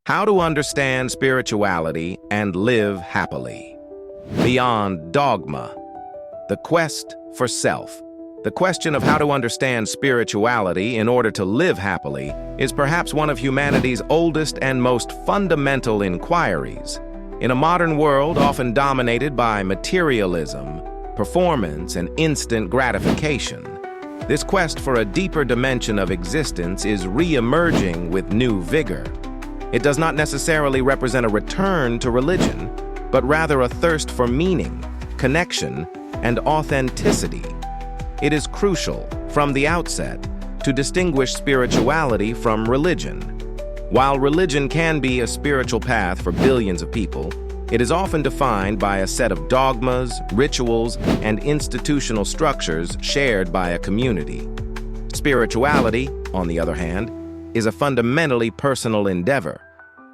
How to understand spirituality and live happily. Beyond dogma. The quest for self. The question of how to understand spirituality in order to live happily is perhaps one of humanity's oldest and most fundamental inquiries. In a modern world often dominated by materialism, performance, and instant gratification, this quest for a deeper dimension of existence is re-emerging with new vigor. It does not necessarily represent a return to religion, but rather a thirst for meaning, connection, and authenticity. It is crucial, from the outset, to distinguish spirituality from religion. While religion can be a spiritual path for billions of people, it is often defined by a set of dogmas, rituals, and institutional structures shared by a community. Spirituality, on the other hand, is a fundamentally personal endeavor,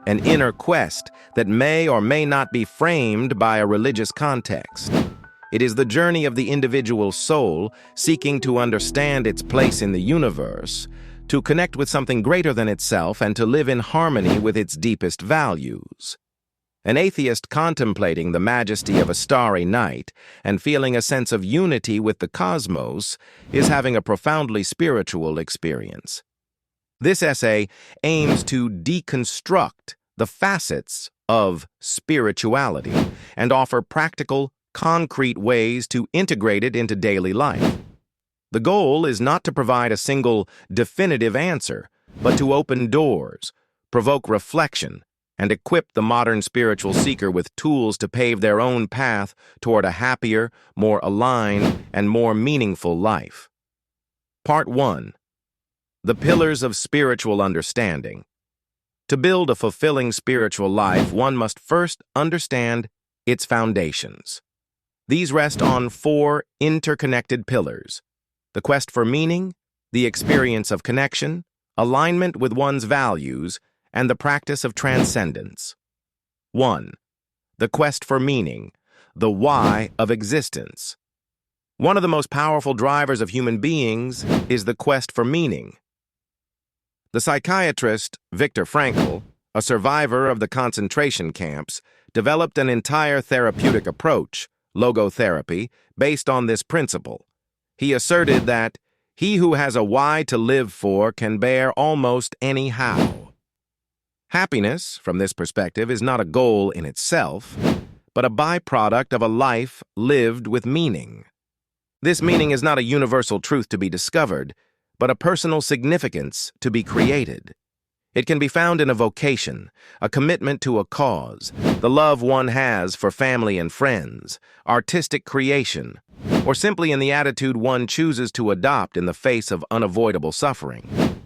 an inner quest that may or may not be framed by a religious context. It is the journey of the individual soul seeking to understand its place in the universe, to connect with something greater than itself, and to live in harmony with its deepest values. An atheist contemplating the majesty of a starry night and feeling a sense of unity with the cosmos is having a profoundly spiritual experience. This essay aims to deconstruct the facets of spirituality and offer practical, concrete ways to integrate it into daily life. The goal is not to provide a single, definitive answer, but to open doors, provoke reflection, and equip the modern spiritual seeker with tools to pave their own path toward a happier, more aligned, and more meaningful life. Part 1. The Pillars of Spiritual Understanding. To build a fulfilling spiritual life, one must first understand its foundations. These rest on 4 interconnected pillars: the quest for meaning, the experience of connection, alignment with one's values, and the practice of transcendence. 1. The quest for meaning, the why of existence. One of the most powerful drivers of human beings is the quest for meaning. The psychiatrist Viktor Frankl, a survivor of the concentration camps, developed an entire therapeutic approach, logotherapy, based on this principle. He asserted that he who has a why to live for can bear almost any how. Happiness, from this perspective, is not a goal in itself, but a byproduct of a life lived with meaning. This meaning is not a universal truth to be discovered, but a personal significance to be created. It can be found in a vocation, a commitment to a cause, the love one has for family and friends, artistic creation, or simply in the attitude one chooses to adopt in the face of unavoidable suffering.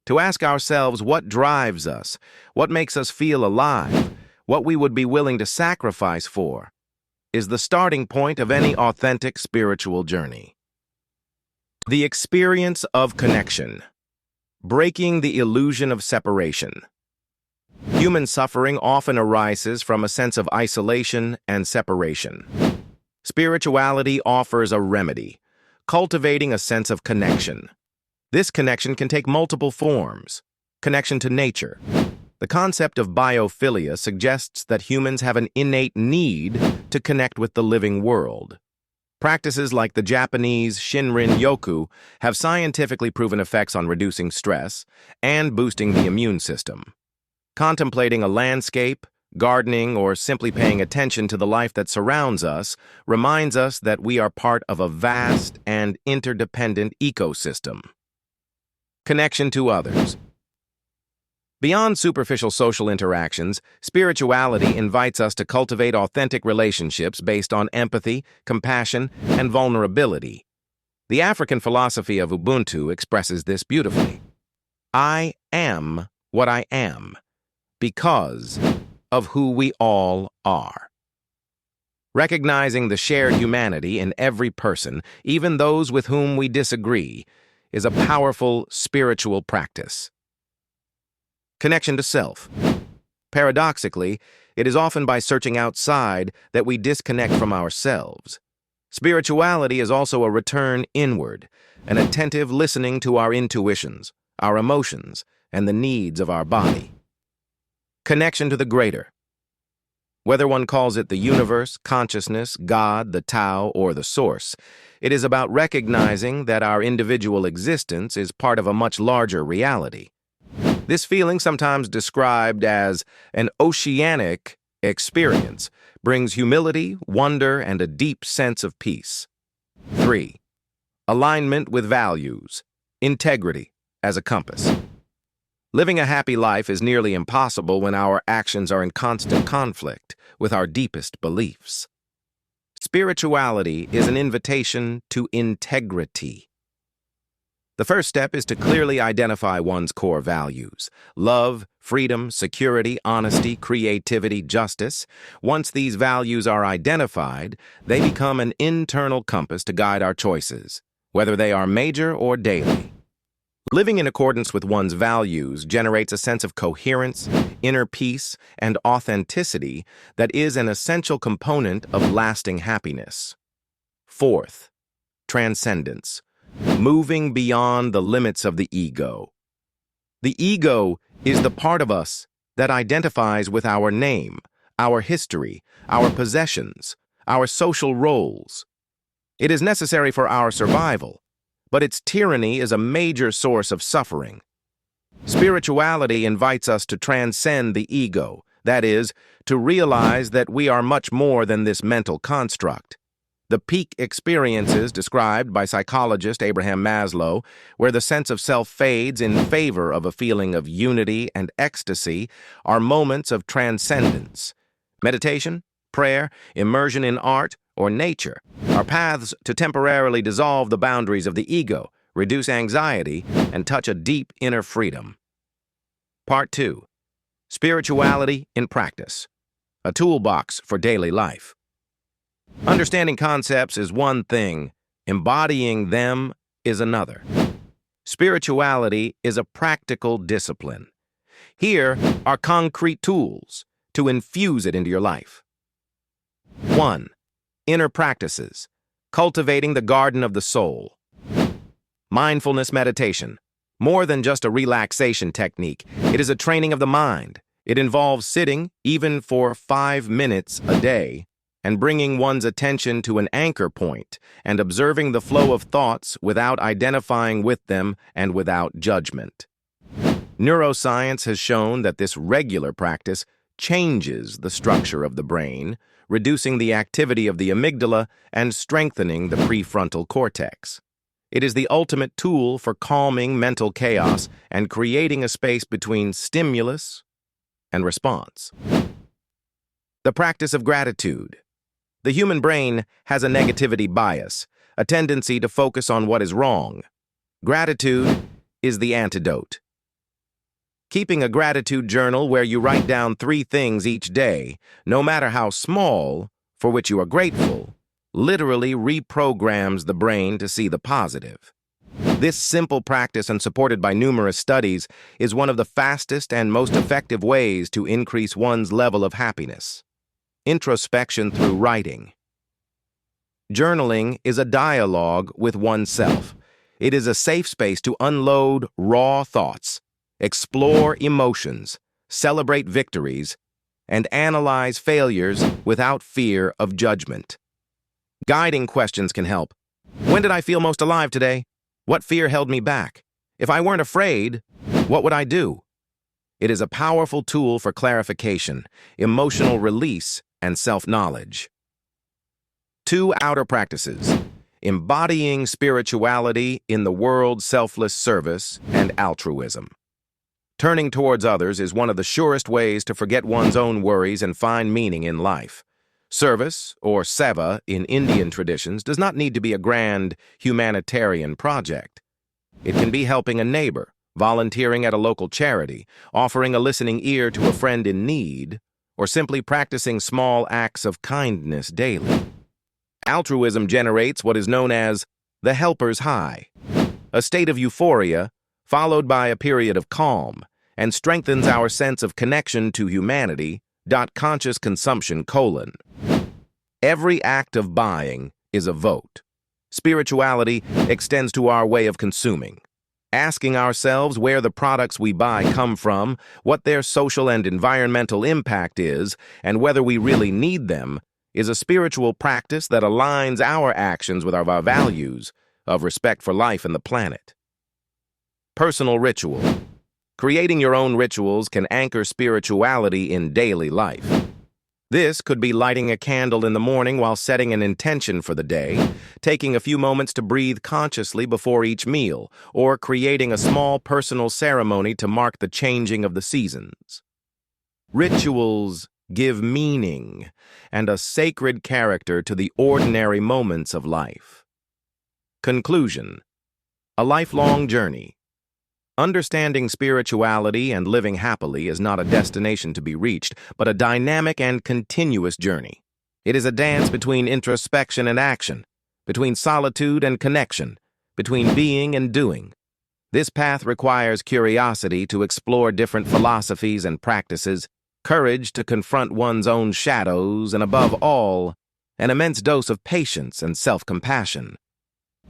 To ask ourselves what drives us, what makes us feel alive, what we would be willing to sacrifice for, is the starting point of any authentic spiritual journey. The experience of connection. Breaking the illusion of separation. Human suffering often arises from a sense of isolation and separation. Spirituality offers a remedy, cultivating a sense of connection. This connection can take multiple forms. Connection to nature. The concept of biophilia suggests that humans have an innate need to connect with the living world. Practices like the Japanese Shinrin-yoku have scientifically proven effects on reducing stress and boosting the immune system. Contemplating a landscape, gardening, or simply paying attention to the life that surrounds us reminds us that we are part of a vast and interdependent ecosystem. Connection to others. Beyond superficial social interactions, spirituality invites us to cultivate authentic relationships based on empathy, compassion, and vulnerability. The African philosophy of Ubuntu expresses this beautifully. I am what I am because of who we all are. Recognizing the shared humanity in every person, even those with whom we disagree, is a powerful spiritual practice. Connection to self. Paradoxically, it is often by searching outside that we disconnect from ourselves. Spirituality is also a return inward, an attentive listening to our intuitions, our emotions, and the needs of our body. Connection to the greater. Whether one calls it the universe, consciousness, God, the Tao, or the Source, it is about recognizing that our individual existence is part of a much larger reality. This feeling, sometimes described as an oceanic experience, brings humility, wonder, and a deep sense of peace. 3. Alignment with values. Integrity as a compass. Living a happy life is nearly impossible when our actions are in constant conflict with our deepest beliefs. Spirituality is an invitation to integrity. The first step is to clearly identify one's core values: love, freedom, security, honesty, creativity, justice. Once these values are identified, they become an internal compass to guide our choices, whether they are major or daily. Living in accordance with one's values generates a sense of coherence, inner peace, and authenticity that is an essential component of lasting happiness. 4th, transcendence. Moving beyond the limits of the ego. The ego is the part of us that identifies with our name, our history, our possessions, our social roles. It is necessary for our survival, but its tyranny is a major source of suffering. Spirituality invites us to transcend the ego, that is, to realize that we are much more than this mental construct. The peak experiences described by psychologist Abraham Maslow, where the sense of self fades in favor of a feeling of unity and ecstasy, are moments of transcendence. Meditation, prayer, immersion in art, or nature are paths to temporarily dissolve the boundaries of the ego, reduce anxiety, and touch a deep inner freedom. Part 2. Spirituality in practice. A toolbox for daily life. Understanding concepts is one thing, embodying them is another. Spirituality is a practical discipline. Here are concrete tools to infuse it into your life. 1. Inner practices. Cultivating the garden of the soul. Mindfulness meditation. More than just a relaxation technique, it is a training of the mind. It involves sitting, even for 5 minutes a day, and bringing one's attention to an anchor point and observing the flow of thoughts without identifying with them and without judgment. Neuroscience has shown that this regular practice changes the structure of the brain, reducing the activity of the amygdala and strengthening the prefrontal cortex. It is the ultimate tool for calming mental chaos and creating a space between stimulus and response. The practice of gratitude. The human brain has a negativity bias, a tendency to focus on what is wrong. Gratitude is the antidote. Keeping a gratitude journal where you write down 3 things each day, no matter how small, for which you are grateful, literally reprograms the brain to see the positive. This simple practice, and supported by numerous studies, is one of the fastest and most effective ways to increase one's level of happiness. Introspection through writing. Journaling is a dialogue with oneself. It is a safe space to unload raw thoughts, explore emotions, celebrate victories, and analyze failures without fear of judgment. Guiding questions can help. When did I feel most alive today? What fear held me back? If I weren't afraid, what would I do? It is a powerful tool for clarification, emotional release, and self-knowledge. 2 outer practices. Embodying spirituality in the world's selfless service and altruism. Turning towards others is one of the surest ways to forget one's own worries and find meaning in life. Service, or seva in Indian traditions, does not need to be a grand humanitarian project. It can be helping a neighbor, volunteering at a local charity, offering a listening ear to a friend in need, or simply practicing small acts of kindness daily. Altruism generates what is known as the helper's high, a state of euphoria followed by a period of calm, and strengthens our sense of connection to humanity. Conscious consumption: Every act of buying is a vote. Spirituality extends to our way of consuming. Asking ourselves where the products we buy come from, what their social and environmental impact is, and whether we really need them, is a spiritual practice that aligns our actions with our values of respect for life and the planet. Personal ritual. Creating your own rituals can anchor spirituality in daily life. This could be lighting a candle in the morning while setting an intention for the day, taking a few moments to breathe consciously before each meal, or creating a small personal ceremony to mark the changing of the seasons. Rituals give meaning and a sacred character to the ordinary moments of life. Conclusion. A lifelong journey. Understanding spirituality and living happily is not a destination to be reached, but a dynamic and continuous journey. It is a dance between introspection and action, between solitude and connection, between being and doing. This path requires curiosity to explore different philosophies and practices, courage to confront one's own shadows, and above all, an immense dose of patience and self-compassion.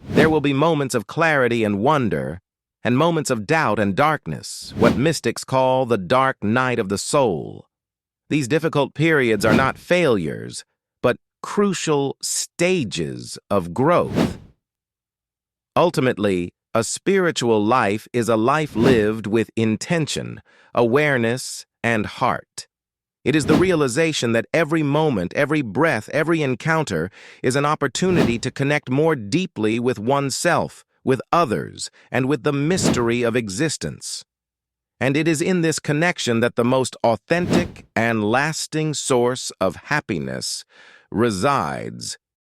There will be moments of clarity and wonder, and moments of doubt and darkness, what mystics call the dark night of the soul. These difficult periods are not failures, but crucial stages of growth. Ultimately, a spiritual life is a life lived with intention, awareness, and heart. It is the realization that every moment, every breath, every encounter is an opportunity to connect more deeply with oneself, with others, and with the mystery of existence. And it is in this connection that the most authentic and lasting source of happiness resides